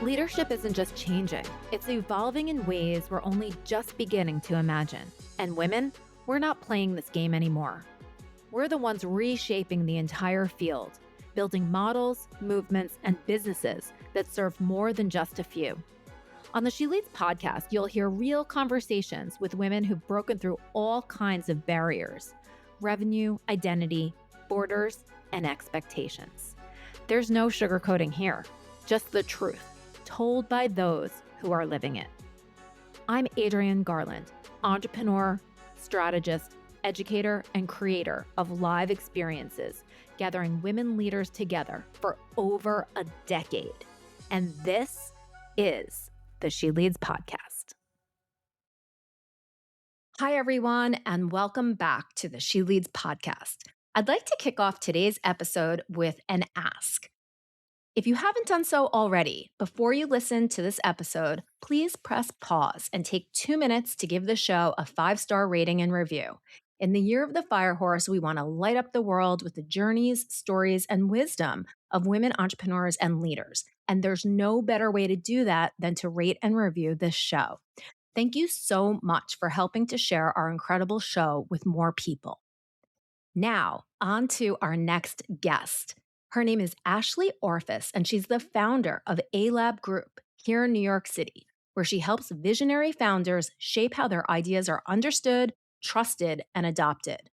Leadership isn't just changing, it's evolving in ways we're only just beginning to imagine. And women, we're not playing this game anymore. We're the ones reshaping the entire field, building models, movements, and businesses that serve more than just a few. On the She Leads podcast, you'll hear real conversations with women who've broken through all kinds of barriers: revenue, identity, borders, and expectations. There's no sugarcoating here, just the truth, told by those who are living it. I'm Adrienne Garland, entrepreneur, strategist, educator, and creator of live experiences, gathering women leaders together for over a decade. And this is the She Leads podcast. Hi, everyone, and welcome back to the She Leads podcast. I'd like to kick off today's episode with an ask. If you haven't done so already, before you listen to this episode, please press pause and take 2 minutes to give the show a 5-star rating and review. In the year of the fire horse, we want to light up the world with the journeys, stories, and wisdom of women entrepreneurs and leaders. And there's no better way to do that than to rate and review this show. Thank you so much for helping to share our incredible show with more people. Now, on to our next guest. Her name is Ashley Orphis, and she's the founder of ALAB Group here in New York City, where she helps visionary founders shape how their ideas are understood, trusted, and adopted.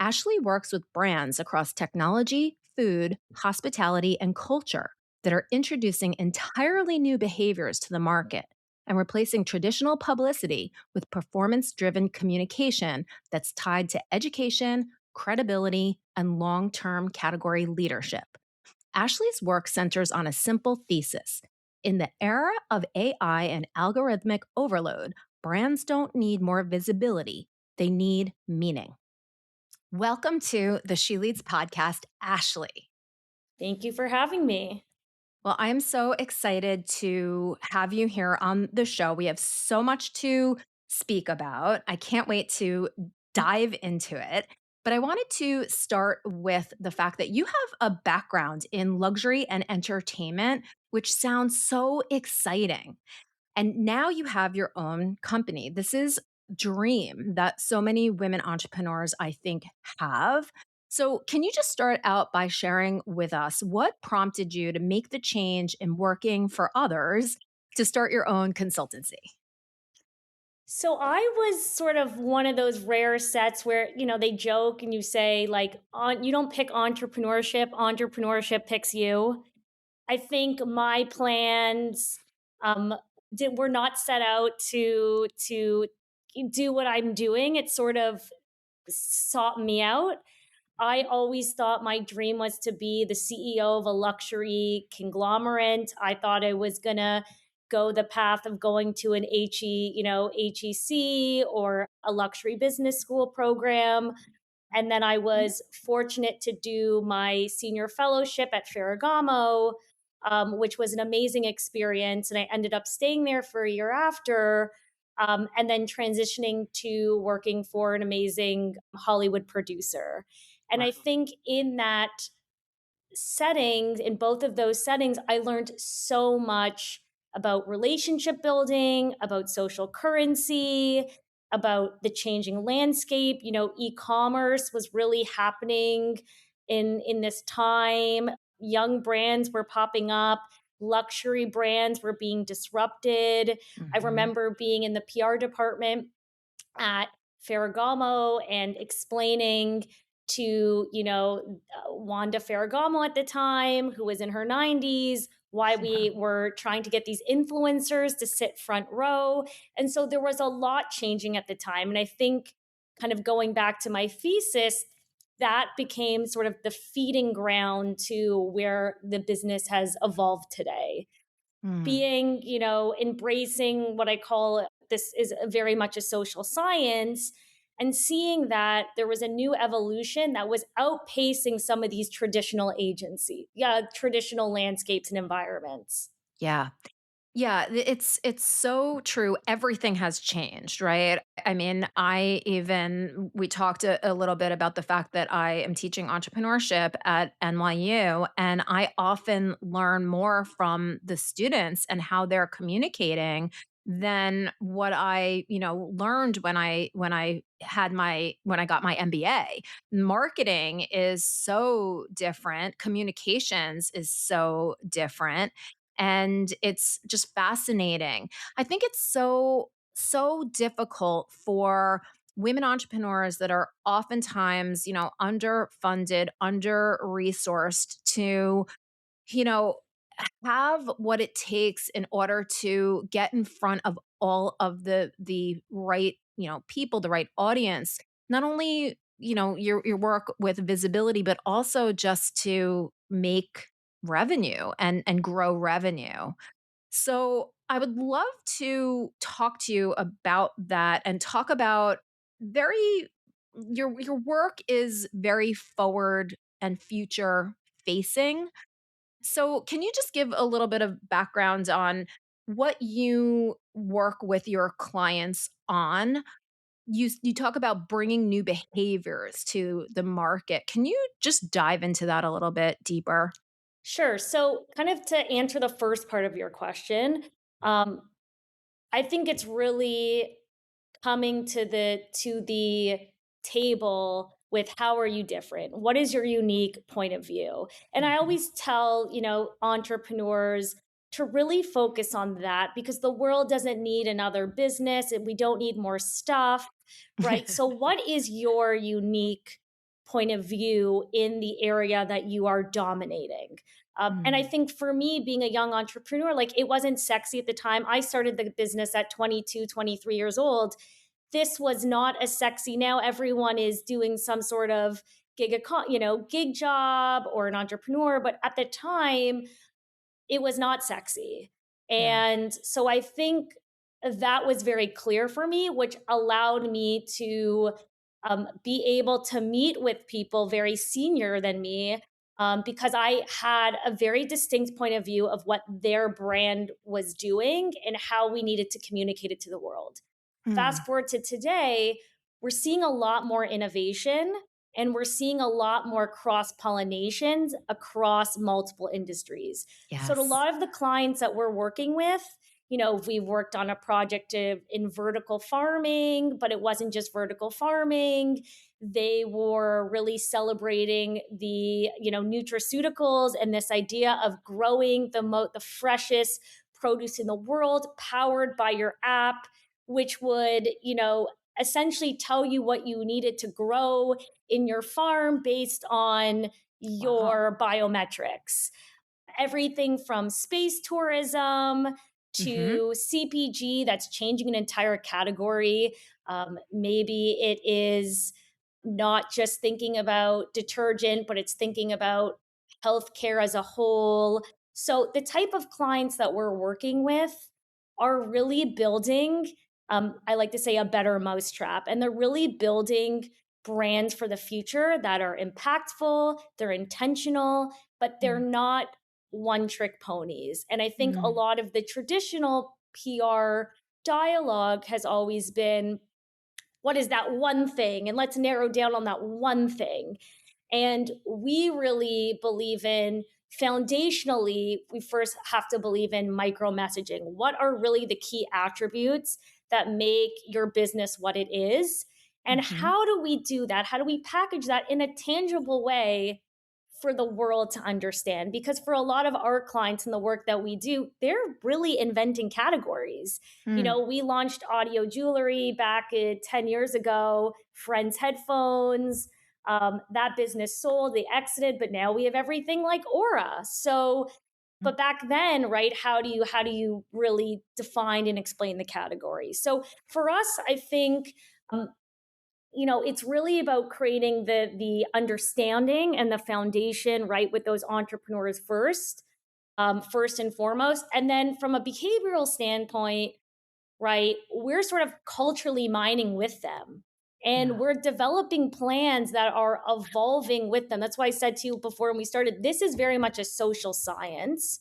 Ashley works with brands across technology, food, hospitality, and culture that are introducing entirely new behaviors to the market and replacing traditional publicity with performance-driven communication that's tied to education, credibility, and long-term category leadership. Ashley's work centers on a simple thesis. In the era of AI and algorithmic overload, brands don't need more visibility, they need meaning. Welcome to the She Leads podcast, Ashley. Thank you for having me. Well, I'm so excited to have you here on the show. We have so much to speak about. I can't wait to dive into it. But I wanted to start with the fact that you have a background in luxury and entertainment, which sounds so exciting. And now you have your own company. This is a dream that so many women entrepreneurs, I think, have. So can you just start out by sharing with us what prompted you to make the change in working for others to start your own consultancy? So I was sort of one of those rare sets where, they joke and you say you don't pick entrepreneurship picks you. I think my plans were not set out to do what I'm doing. It sort of sought me out. I always thought my dream was to be the CEO of a luxury conglomerate. I thought I was going to go the path of going to an HEC or a luxury business school program. And then I was fortunate to do my senior fellowship at Ferragamo, which was an amazing experience. And I ended up staying there for a year after, and then transitioning to working for an amazing Hollywood producer. And I think in both of those settings, I learned so much about relationship building, about social currency, about the changing landscape. E-commerce was really happening in this time. Young brands were popping up. Luxury brands were being disrupted. I remember being in the PR department at Ferragamo and explaining to, Wanda Ferragamo at the time, who was in her 90s, why we were trying to get these influencers to sit front row. And so there was a lot changing at the time. And I think kind of going back to my thesis, that became sort of the feeding ground to where the business has evolved today. Being, embracing what I call this is very much a social science, and seeing that there was a new evolution that was outpacing some of these traditional traditional landscapes and environments. Yeah. Yeah, it's so true. Everything has changed, right? I mean, we talked a little bit about the fact that I am teaching entrepreneurship at NYU, and I often learn more from the students and how they're communicating than what I learned when I got my MBA. Marketing is so different, communications is so different, and it's just fascinating. I think it's so difficult for women entrepreneurs that are oftentimes underfunded, under resourced to you know have what it takes in order to get in front of all of the right people, the right audience. Not only your work with visibility, but also just to make revenue and grow revenue. So I would love to talk to you about that and talk about very your work is very forward and future facing. So, can you just give a little bit of background on what you work with your clients on? You talk about bringing new behaviors to the market. Can you just dive into that a little bit deeper? Sure. So, kind of to answer the first part of your question, um, I think it's really coming to the table with how are you different? What is your unique point of view? And I Mhm. always tell, entrepreneurs to really focus on that because the world doesn't need another business and we don't need more stuff, right? So what is your unique point of view in the area that you are dominating? And I Mm. think for me, being a young entrepreneur, like it wasn't sexy at the time. I started the business at 22, 23 years old. This was not as sexy. Now everyone is doing some sort of gig job or an entrepreneur. But at the time, it was not sexy. Yeah. And so I think that was very clear for me, which allowed me to be able to meet with people very senior than me because I had a very distinct point of view of what their brand was doing and how we needed to communicate it to the world. Fast Mm. forward to today, we're seeing a lot more innovation and we're seeing a lot more cross pollinations across multiple industries. So, to a Yes. lot of the clients that we're working with, we've worked on a project in vertical farming, but it wasn't just vertical farming. They were really celebrating the nutraceuticals and this idea of growing the freshest produce in the world, powered by your app, which would essentially tell you what you needed to grow in your farm based on Wow. your biometrics. Everything from space tourism Mhm. to CPG that's changing an entire category. Maybe it is not just thinking about detergent, but it's thinking about healthcare as a whole. So, the type of clients that we're working with are really building, I like to say, a better mousetrap. And they're really building brands for the future that are impactful, they're intentional, but they're Mm. not one trick ponies. And I think a Mm. lot of the traditional PR dialogue has always been, what is that one thing? And let's narrow down on that one thing. And we really believe in, foundationally, we first have to believe in micro messaging. What are really the key attributes that make your business what it is? And Mhm. how do we do that? How do we package that in a tangible way for the world to understand? Because for a lot of our clients and the work that we do, they're really inventing categories. Mm. We launched audio jewelry back 10 years ago, Friends headphones. That business sold, they exited, but now we have everything like Aura. So, but back then, right? How do you really define and explain the category? So for us, I think it's really about creating the understanding and the foundation, right, with those entrepreneurs first and foremost, and then from a behavioral standpoint, right, we're sort of culturally mining with them. And Yeah. we're developing plans that are evolving with them. That's why I said to you before when we started, this is very much a social science.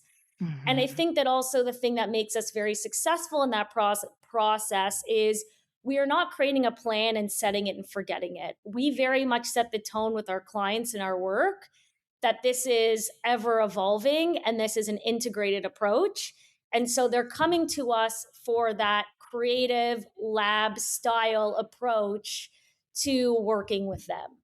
And I Mhm. think that also the thing that makes us very successful in that process is we are not creating a plan and setting it and forgetting it. We very much set the tone with our clients and our work that this is ever evolving and this is an integrated approach. And so they're coming to us for that creative lab style approach to working with them.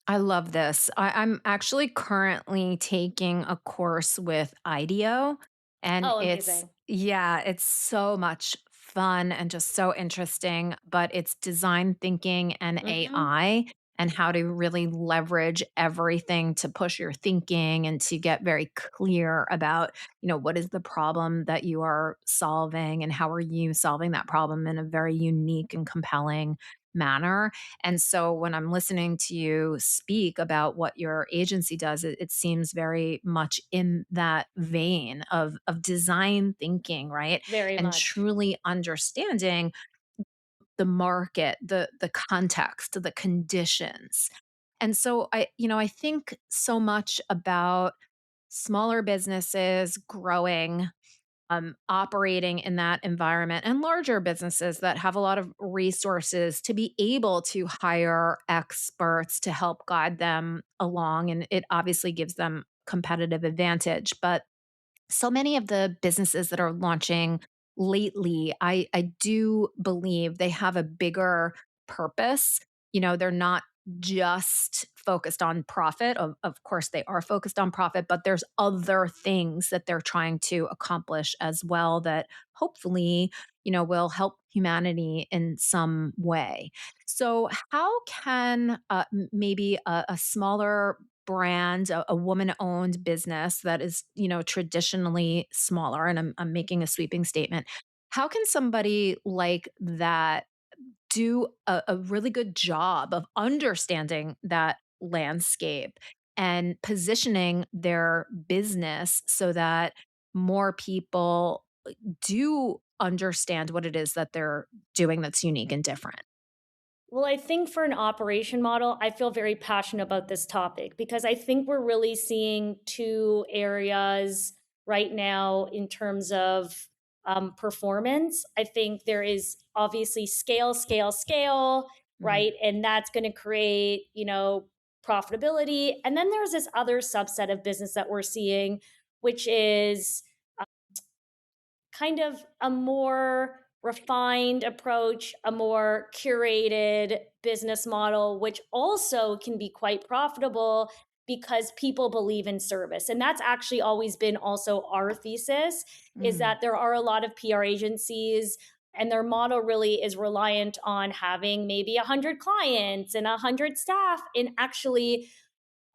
I love this. I'm actually currently taking a course with IDEO, and Oh, amazing. yeah, it's so much fun and just so interesting, but it's design thinking and Hmm. AI and how to really leverage everything to push your thinking and to get very clear about, what is the problem that you are solving and how are you solving that problem in a very unique and compelling manner. And so when I'm listening to you speak about what your agency does, it seems very much in that vein of design thinking, right? Very And much. truly understanding the market, the context, the conditions. And so I think so much about smaller businesses growing, operating in that environment, and larger businesses that have a lot of resources to be able to hire experts to help guide them along. And it obviously gives them competitive advantage. But so many of the businesses that are launching lately, I do believe they have a bigger purpose. They're not just focused on profit. Of course, they are focused on profit, but there's other things that they're trying to accomplish as well that hopefully, will help humanity in some way. So, how can maybe a smaller brand, a woman-owned business that is, traditionally smaller, and I'm making a sweeping statement. How can somebody like that do a really good job of understanding that landscape and positioning their business so that more people do understand what it is that they're doing that's unique and different? Well, I think for an operation model, I feel very passionate about this topic because I think we're really seeing two areas right now in terms of performance. I think there is obviously scale, scale, scale, Mhm. right? And that's going to create, profitability. And then there's this other subset of business that we're seeing, which is kind of a more refined approach, a more curated business model, which also can be quite profitable because people believe in service. And that's actually always been also our thesis is Mm, that there are a lot of PR agencies and their model really is reliant on having maybe 100 clients and 100 staff, and actually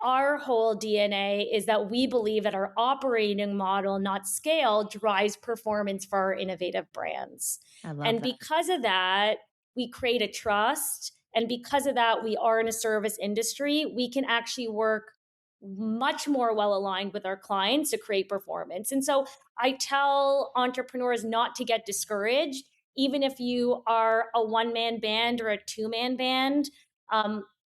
our whole DNA is that we believe that our operating model, not scale, drives performance for our innovative brands. I love And that. because of that, we create a trust. And because of that, we are in a service industry. We can actually work much more well aligned with our clients to create performance. And so I tell entrepreneurs not to get discouraged, even if you are a one-man band or a two-man band.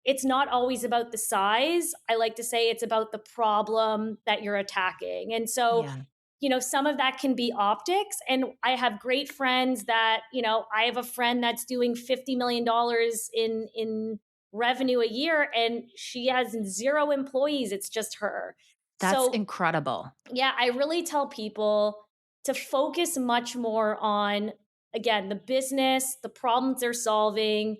It's not always about the size. I like to say it's about the problem that you're attacking. And so, Yeah. some of that can be optics. And I have great friends that, I have a friend that's doing $50 million in revenue a year and she has zero employees. It's just her. That's So, incredible. yeah, I really tell people to focus much more on, again, the business, the problems they're solving,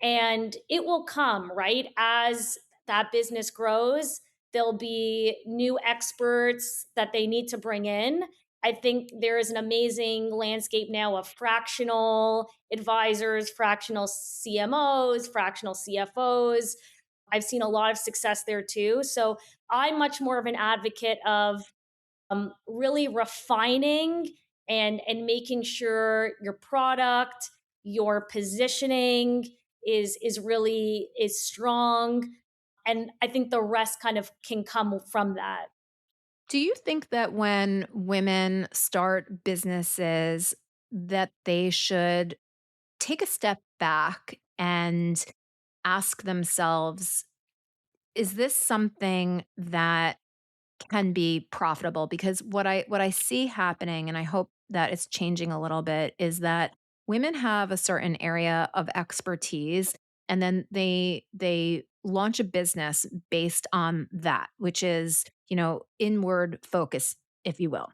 and it will come, right? As that business grows, there'll be new experts that they need to bring in. I think there is an amazing landscape now of fractional advisors, fractional CMOs, fractional CFOs. I've seen a lot of success there too. So I'm much more of an advocate of really refining and making sure your product, your positioning is really is strong, and I think the rest kind of can come from that. Do you think that when women start businesses that they should take a step back and ask themselves, is this something that can be profitable because what I see happening, and I hope that it's changing a little bit, is that women have a certain area of expertise and then they launch a business based on that, which is, inward focus, if you will.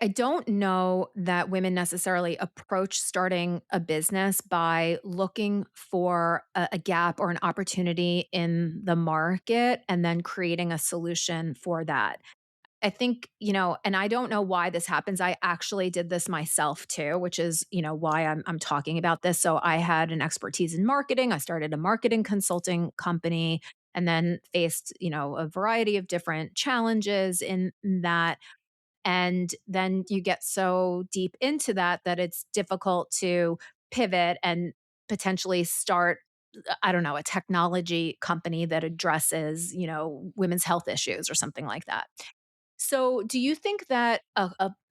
I don't know that women necessarily approach starting a business by looking for a gap or an opportunity in the market and then creating a solution for that. I think, and I don't know why this happens. I actually did this myself too, which is, why I'm talking about this. So I had an expertise in marketing. I started a marketing consulting company and then faced, a variety of different challenges in that. And then you get so deep into that that it's difficult to pivot and potentially start, I don't know, a technology company that addresses, women's health issues or something like that. So, do you think that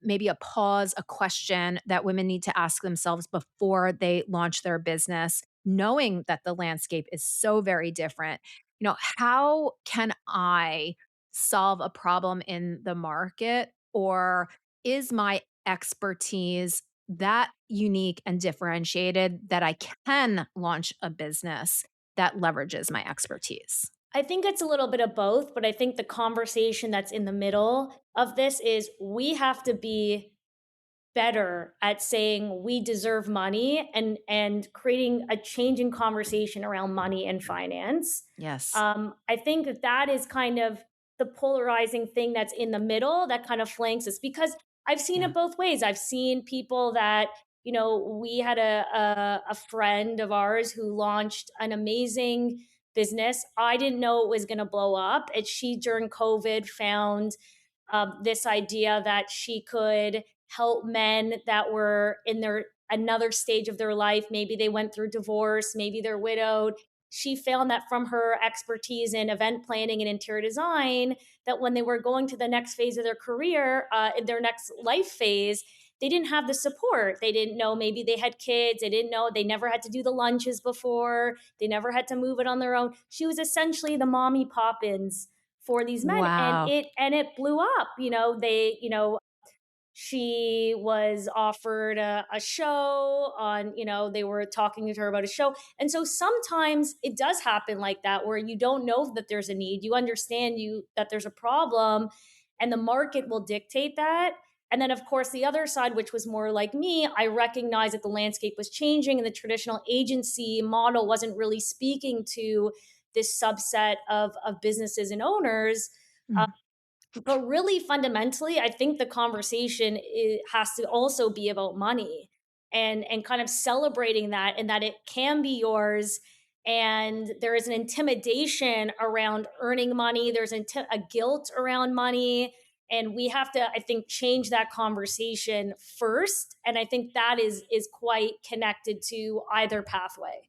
maybe a pause, a question that women need to ask themselves before they launch their business, knowing that the landscape is so very different? How can I solve a problem in the market, or is my expertise that unique and differentiated that I can launch a business that leverages my expertise? I think it's a little bit of both, but I think the conversation that's in the middle of this is we have to be better at saying we deserve money and creating a change in conversation around money and finance. Yes. I think that that is kind of the polarizing thing that's in the middle that kind of flanks us because I've seen Yeah. it both ways. I've seen people that we had a friend of ours who launched an amazing business. I didn't know it was going to blow up. And she during COVID found this idea that she could help men that were in their another stage of their life. Maybe they went through divorce, maybe they're widowed. She found that from her expertise in event planning and interior design, that when they were going to the next phase of their career, in their next life phase, they didn't have the support. They didn't know maybe they had kids. They didn't know they never had to do the lunches before. They never had to move it on their own. She was essentially the mommy Poppins for these men, and Wow. it blew up. She was offered a show on, they were talking to her about a show. And so sometimes it does happen like that where you don't know that there's a need. You understand that there's a problem and the market will dictate that. And then of course the other side, which was more like me, I recognized that the landscape was changing and the traditional agency model wasn't really speaking to this subset of businesses and owners. Mhm. But really, fundamentally, I think the conversation has to also be about money and kind of celebrating that and that it can be yours. And there is an intimidation around earning money. There's a guilt around money. And we have to, I think, change that conversation first. And I think that is quite connected to either pathway.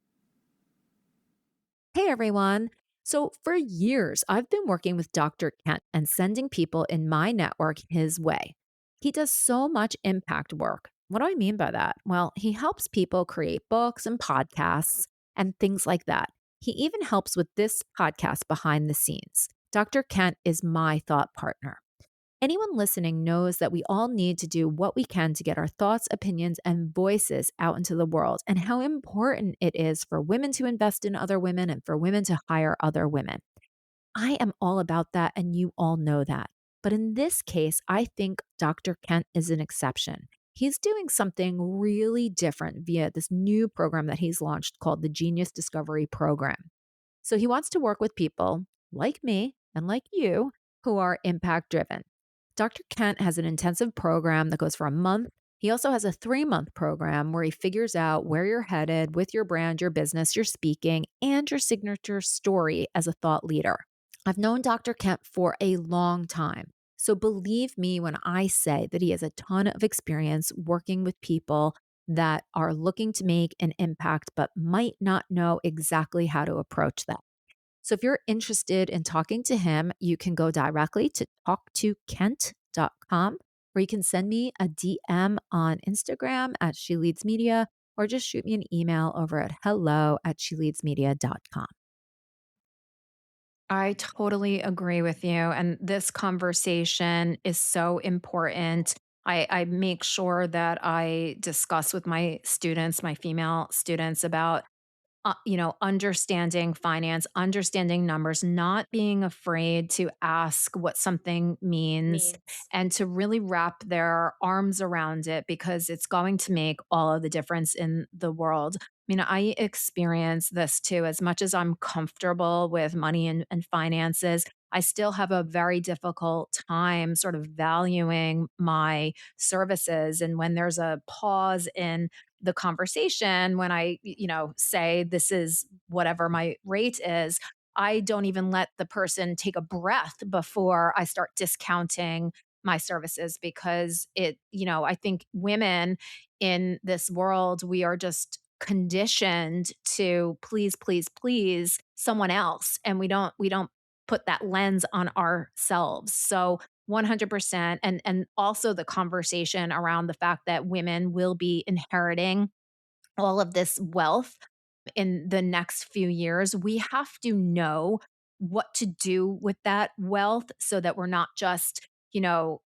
Hey everyone. So, for years, I've been working with Dr. Kent and sending people in my network his way. He does so much impact work. What do I mean by that? Well, he helps people create books and podcasts and things like that. He even helps with this podcast behind the scenes. Dr. Kent is my thought partner. Anyone listening knows that we all need to do what we can to get our thoughts, opinions, and voices out into the world, and how important it is for women to invest in other women and for women to hire other women. I am all about that, and you all know that. But in this case, I think Dr. Kent is an exception. He's doing something really different via this new program that he's launched called the Genius Discovery Program. So he wants to work with people like me and like you who are impact driven. Dr. Kent has an intensive program that goes for a month. He also has a 3-month program where he figures out where you're headed with your brand, your business, your speaking, and your signature story as a thought leader. I've known Dr. Kent for a long time. So believe me when I say that he has a ton of experience working with people that are looking to make an impact but might not know exactly how to approach that. So if you're interested in talking to him, you can go directly to talktokent.com, or you can send me a DM on Instagram at She Leads Media, or just shoot me an email over at hello@sheleadsmedia.com. I totally agree with you. And this conversation is so important. I make sure that I discuss with my students, my female students, about understanding finance, understanding numbers, not being afraid to ask what something means Means. and to really wrap their arms around it because it's going to make all of the difference in the world. I mean, I experience this too. As much as I'm comfortable with money and finances, I still have a very difficult time sort of valuing my services. And when there's a pause in the conversation, when I, say this is whatever my rate is, I don't even let the person take a breath before I start discounting my services because I think women in this world, we are just conditioned to please, please, please someone else. And we don't put that lens on ourselves. So 100%. And also the conversation around the fact that women will be inheriting all of this wealth in the next few years. We have to know what to do with that wealth so that we're not just,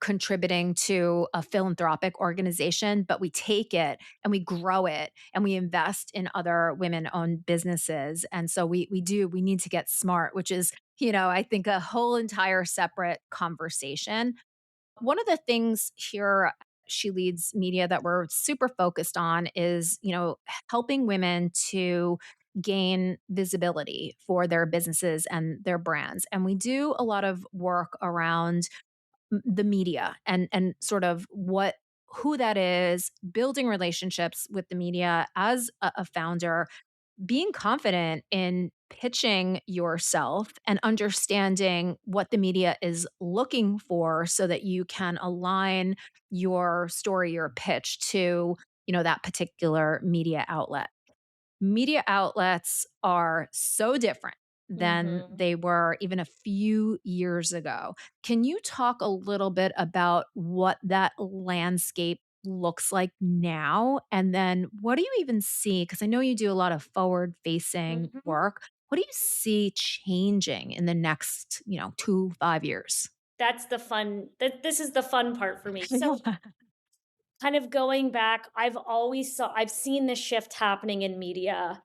contributing to a philanthropic organization, but we take it and we grow it and we invest in other women owned businesses. And so we need to get smart, which is, I think a whole entire separate conversation. One of the things here She Leads Media that we're super focused on is, helping women to gain visibility for their businesses and their brands. And we do a lot of work around the media and sort of what who that is, building relationships with the media as a founder, being confident in pitching yourself and understanding what the media is looking for so that you can align your story, your pitch to, that particular media outlet. Media outlets are so different than Hmm. they were even a few years ago. Can you talk a little bit about what that landscape looks like now? And then what do you even see? Because I know you do a lot of forward facing Hmm. work. What do you see changing in the next, 2, 5 years? That's the fun. This is the fun part for me. So, kind of going back, I've seen this shift happening in media.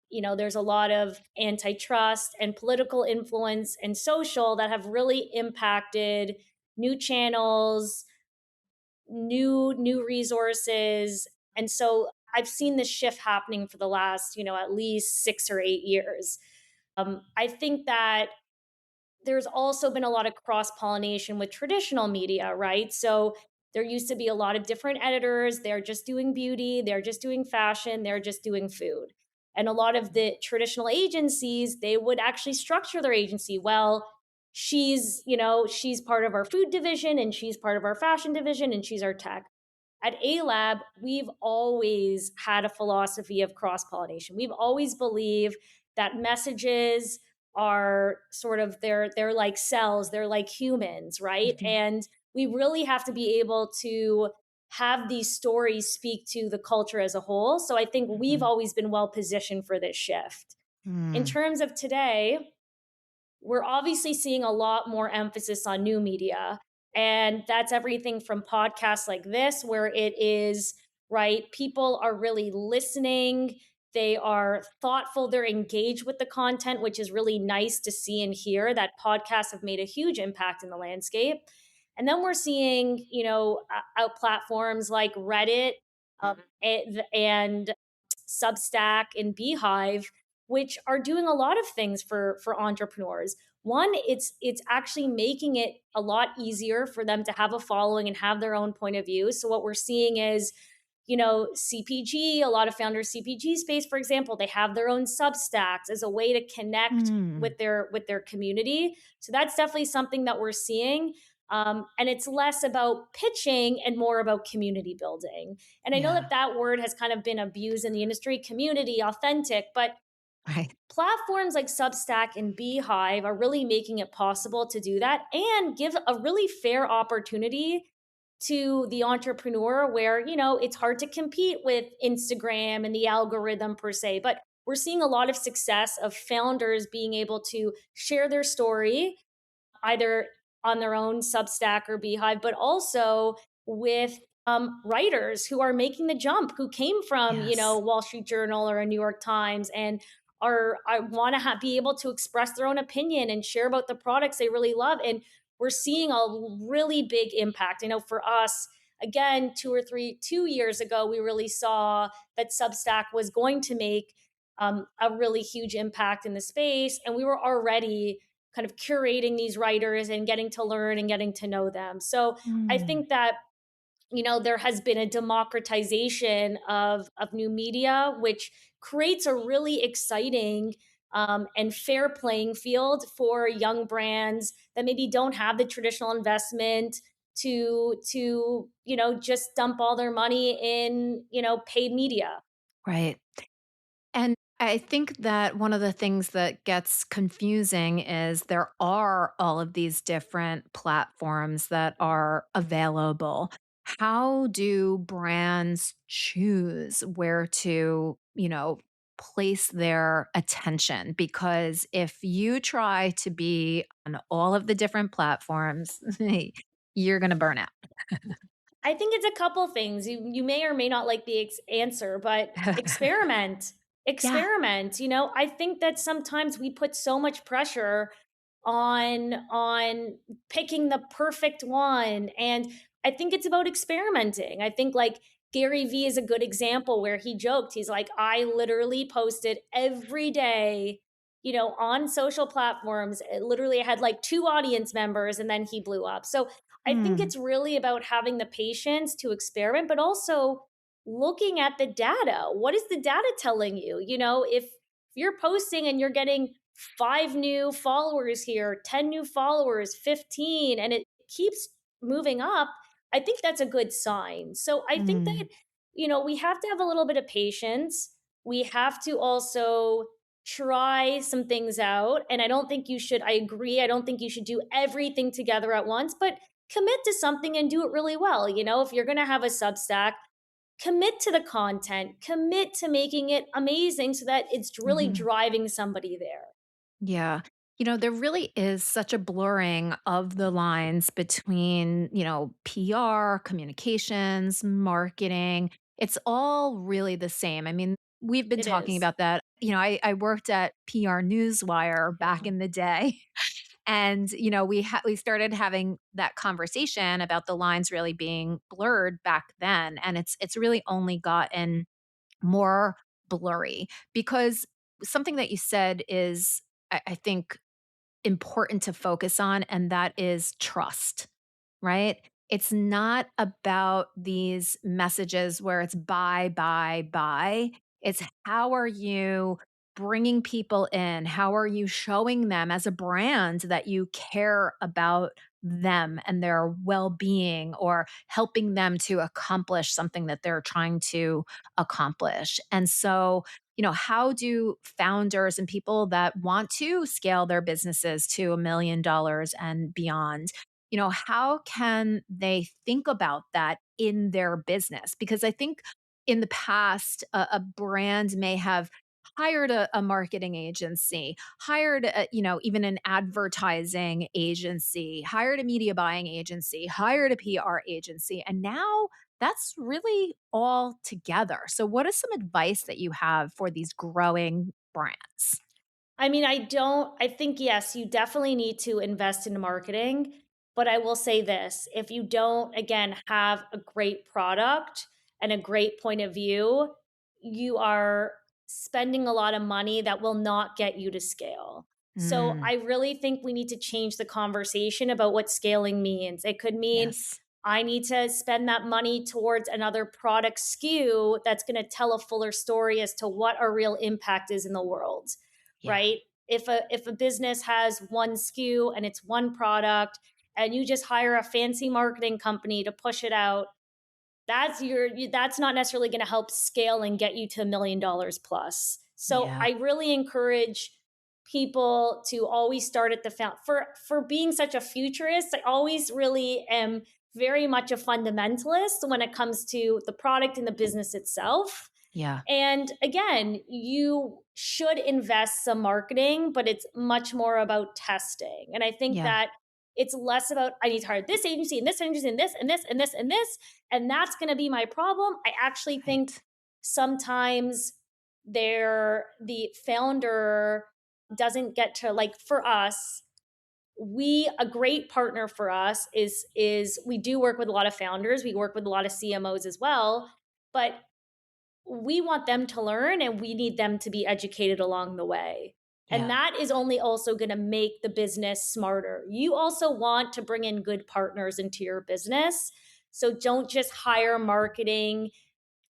There's a lot of antitrust and political influence and social that have really impacted new channels, new resources. And so I've seen this shift happening for the last, at least 6 or 8 years. I think that there's also been a lot of cross pollination with traditional media, right? So there used to be a lot of different editors. They're just doing beauty, they're just doing fashion, they're just doing food. And a lot of the traditional agencies, they would actually structure their agency. Well, she's part of our food division and she's part of our fashion division and she's our tech. At ALAB, we've always had a philosophy of cross pollination. We've always believed that messages are sort of they're like cells, they're like humans, right? Mhm. And we really have to be able to have these stories speak to the culture as a whole. So I think we've Mhm. always been well positioned for this shift. In Mm. terms of today, we're obviously seeing a lot more emphasis on new media. And that's everything from podcasts like this, where it is, right? People are really listening. They are thoughtful. They're engaged with the content, which is really nice to see and hear that podcasts have made a huge impact in the landscape. And then we're seeing, out platforms like Reddit, and Substack and Beehive, which are doing a lot of things for entrepreneurs. One, it's actually making it a lot easier for them to have a following and have their own point of view. So what we're seeing is, CPG, a lot of founders CPG space, for example, they have their own Substacks as a way to connect Mm. with their community. So that's definitely something that we're seeing. And it's less about pitching and more about community building. And I know Yeah. that that word has kind of been abused in the industry, community, authentic, but Right. platforms like Substack and Beehive are really making it possible to do that and give a really fair opportunity to the entrepreneur where, it's hard to compete with Instagram and the algorithm per se, but we're seeing a lot of success of founders being able to share their story either on their own Substack or Beehive, but also with writers who are making the jump, who came from, Yes. Wall Street Journal or a New York Times, and are I want to be able to express their own opinion and share about the products they really love. And we're seeing a really big impact. I know for us, again, 2 years ago, we really saw that Substack was going to make a really huge impact in the space, and we were already kind of curating these writers and getting to learn and getting to know them. So I Mm. think that there has been a democratization of new media, which creates a really exciting and fair playing field for young brands that maybe don't have the traditional investment to just dump all their money in paid media. Right. And I think that one of the things that gets confusing is there are all of these different platforms that are available. How do brands choose where to, place their attention? Because if you try to be on all of the different platforms, you're going to burn out. I think it's a couple things. You may or may not like the answer, but experiment. Yeah. Experiment. I think that sometimes we put so much pressure on picking the perfect one, and I think it's about experimenting. I think like Gary Vee is a good example where he joked. He's like, I literally posted every day, on social platforms. It literally had like 2 audience members, and then he blew up. So I think Hmm. it's really about having the patience to experiment, but also looking at the data. What is the data telling you? If you're posting and you're getting 5 new followers here, 10 new followers, 15, and it keeps moving up, I think that's a good sign. So I think that, Hmm. we have to have a little bit of patience. We have to also try some things out. And I agree, I don't think you should do everything together at once, but commit to something and do it really well. If you're going to have a Substack, commit to the content, commit to making it amazing so that it's really Hmm. driving somebody there. Yeah. There really is such a blurring of the lines between, PR, communications, marketing. It's all really the same. I mean, we've been It talking is. about that. I worked at PR Newswire back Yeah. in the day. And, we started having that conversation about the lines really being blurred back then. And it's really only gotten more blurry because something that you said is, I think, important to focus on, and that is trust, right? It's not about these messages where it's buy, buy, buy. It's how are you bringing people in? How are you showing them as a brand that you care about them and their well being or helping them to accomplish something that they're trying to accomplish? And so, how do founders and people that want to scale their businesses to $1 million and beyond, how can they think about that in their business? Because I think in the past, a brand may have hired a marketing agency, hired even an advertising agency, hired a media buying agency, hired a PR agency, and now that's really all together. So, what is some advice that you have for these growing brands? I think, yes, you definitely need to invest in marketing. But I will say this, if you don't, again, have a great product and a great point of view, you are spending a lot of money that will not get you to scale. So Mm, I really think we need to change the conversation about what scaling means. It could mean yes. I need to spend that money towards another product SKU that's going to tell a fuller story as to what our real impact is in the world, Yeah. right? If a business has one SKU and it's one product and you just hire a fancy marketing company to push it out, that's not necessarily going to help scale and get you to $1 million plus. So Yeah. I really encourage people to always start at the for being such a futurist. I always really am very much a fundamentalist when it comes to the product and the business itself. Yeah. And again, you should invest some marketing, but it's much more about testing. And I think Yeah. that it's less about I need to hire this agency and this agency and this and this and this and this, and that's going to be my problem. I actually think Right. sometimes the founder doesn't get to, like, for us, we a great partner for us is we do work with a lot of founders, we work with a lot of CMOs as well, but we want them to learn and we need them to be educated along the way. And Yeah. that is only also going to make the business smarter. You also want to bring in good partners into your business. So don't just hire marketing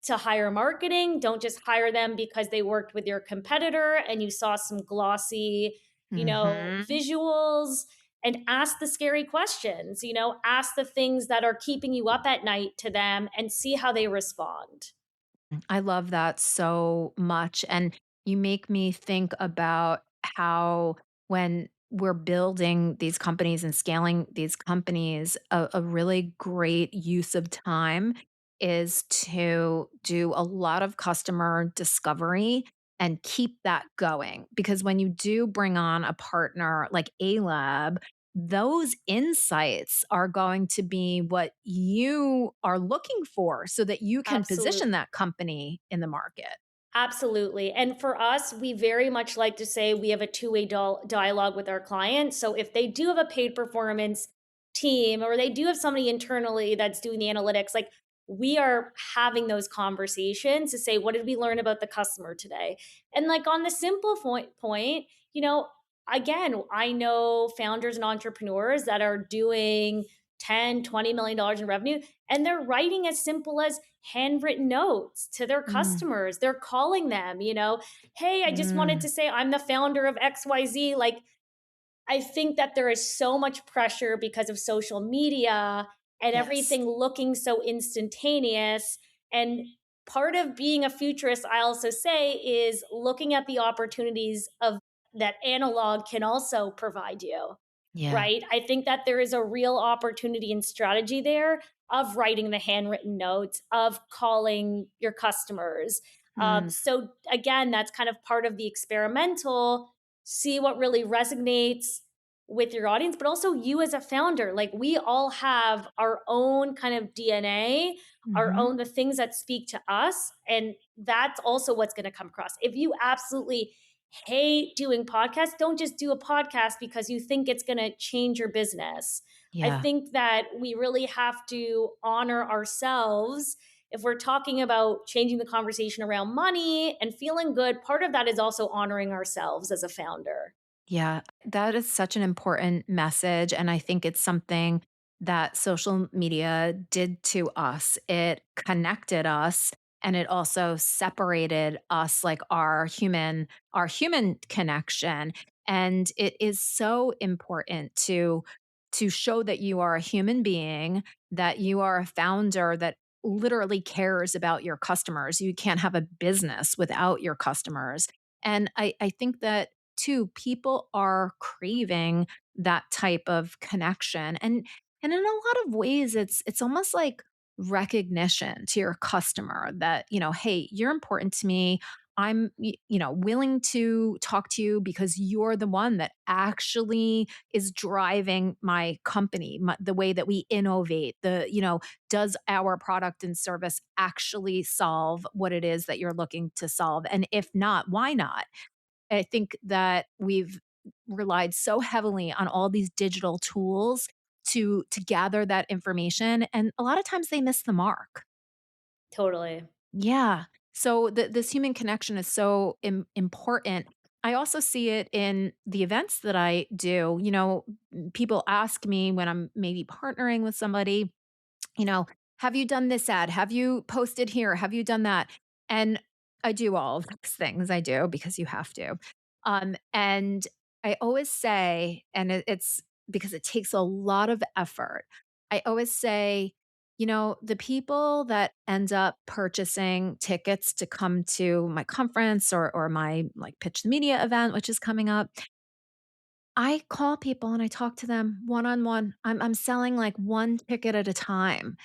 to hire marketing. Don't just hire them because they worked with your competitor and you saw some glossy, Mhm. visuals, and ask the scary questions, ask the things that are keeping you up at night to them and see how they respond. I love that so much. And you make me think about how when we're building these companies and scaling these companies, a really great use of time is to do a lot of customer discovery and keep that going. Because when you do bring on a partner like ALAB, those insights are going to be what you are looking for so that you can Absolutely. position that company in the market. Absolutely. And for us, we very much like to say we have a two-way dialogue with our clients. So if they do have a paid performance team or they do have somebody internally that's doing the analytics, like, we are having those conversations to say, what did we learn about the customer today? And like, on the simple point, again, I know founders and entrepreneurs that are doing 10, $20 million in revenue, and they're writing as simple as handwritten notes to their Mm, customers. They're calling them, hey, I just wanted mm, to say I'm the founder of XYZ. Like, I think that there is so much pressure because of social media and yes. everything looking so instantaneous. And part of being a futurist, I also say, is looking at the opportunities of that analog can also provide you, Yeah. right? I think that there is a real opportunity and strategy there of writing the handwritten notes, of calling your customers. Mm, So, again, that's kind of part of the experimental, see what really resonates with your audience, but also you as a founder. Like, we all have our own kind of DNA, our mhm. own, the things that speak to us. And that's also what's going to come across. If you absolutely hate doing podcasts, don't just do a podcast because you think it's going to change your business. I Yeah. think that we really have to honor ourselves. If we're talking about changing the conversation around money and feeling good, part of that is also honoring ourselves as a founder. Yeah, that is such an important message. And I think it's something that social media did to us. It connected us and it also separated us, like our human connection. And it is so important to show that you are a human being, that you are a founder that literally cares about your customers. You can't have a business without your customers. And I think that too, people are craving that type of connection. And in a lot of ways it's almost like recognition to your customer that, hey, you're important to me. Willing to talk to you because you're the one that actually is driving my company, the way that we innovate, does our product and service actually solve what it is that you're looking to solve? And if not, why not? I think that we've relied so heavily on all these digital tools to gather that information, and a lot of times they miss the mark. Totally. Yeah. So this human connection is so important. I also see it in the events that I do. People ask me when I'm maybe partnering with somebody, you know, have you done this ad? Have you posted here? Have you done that? And I do all of those things. I do because you have to. And I always say, and it's because it takes a lot of effort. I always say, the people that end up purchasing tickets to come to my conference or my like pitch the media event, which is coming up, I call people and I talk to them one on one. I'm selling like one ticket at a time.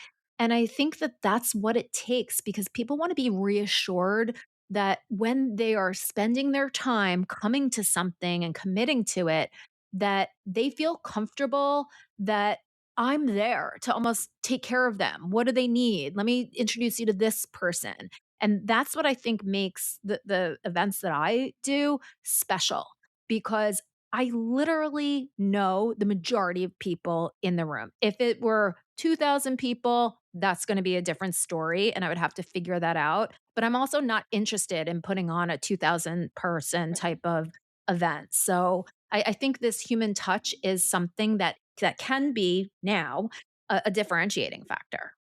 And I think that that's what it takes, because people want to be reassured that when they are spending their time coming to something and committing to it, that they feel comfortable, that I'm there to almost take care of them. What do they need? Let me introduce you to this person. And that's what I think makes the events that I do special, because I literally know the majority of people in the room. If it were 2,000 people, that's going to be a different story, and I would have to figure that out. But I'm also not interested in putting on a 2,000 person type of event. So I think this human touch is something that can be now a differentiating factor.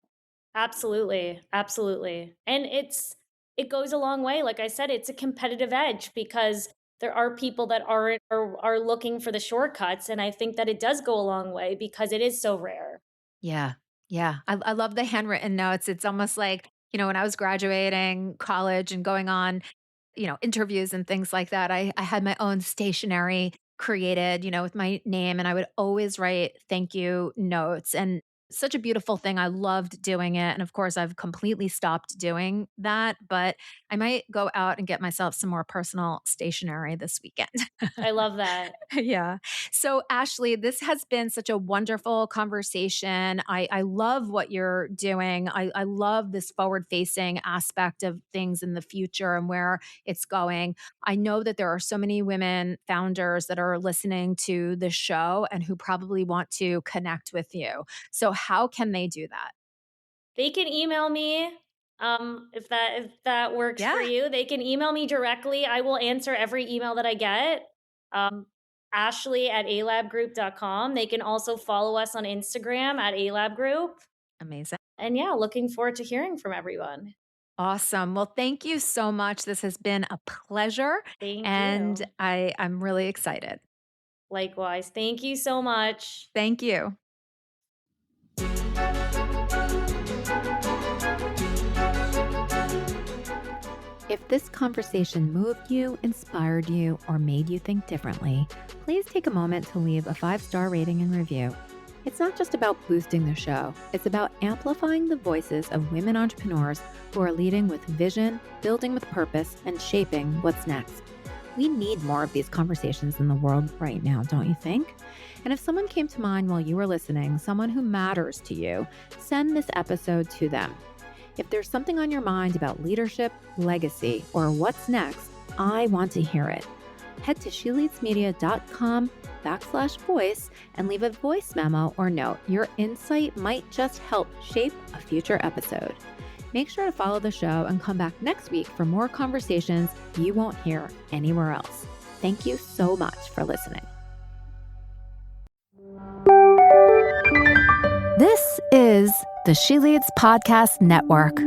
Absolutely. Absolutely. And it goes a long way. Like I said, it's a competitive edge because there are people that are looking for the shortcuts. And I think that it does go a long way because it is so rare. Yeah. Yeah. I love the handwritten notes. It's almost like, when I was graduating college and going on, interviews and things like that, I had my own stationery created, with my name, and I would always write thank you notes. And such a beautiful thing. I loved doing it. And of course, I've completely stopped doing that, but I might go out and get myself some more personal stationery this weekend. I love that. Yeah. So, Ashley, this has been such a wonderful conversation. I love what you're doing. I love this forward facing aspect of things in the future and where it's going. I know that there are so many women founders that are listening to the show and who probably want to connect with you. So, how can they do that? They can email me if that works Yeah. for you. They can email me directly. I will answer every email that I get. Um, Ashley at alabgroup.com. They can also follow us on Instagram at ALAB Group. Amazing. And yeah, looking forward to hearing from everyone. Awesome. Well, thank you so much. This has been a pleasure, Thank and you. I'm really excited. Likewise. Thank you so much. Thank you. If this conversation moved you, inspired you, or made you think differently, please take a moment to leave a 5-star rating and review. It's not just about boosting the show, it's about amplifying the voices of women entrepreneurs who are leading with vision, building with purpose, and shaping what's next. We need more of these conversations in the world right now, don't you think? And if someone came to mind while you were listening, someone who matters to you, send this episode to them. If there's something on your mind about leadership, legacy, or what's next, I want to hear it. Head to sheleadsmedia.com/voice and leave a voice memo or note. Your insight might just help shape a future episode. Make sure to follow the show and come back next week for more conversations you won't hear anywhere else. Thank you so much for listening. This is the She Leads Podcast Network.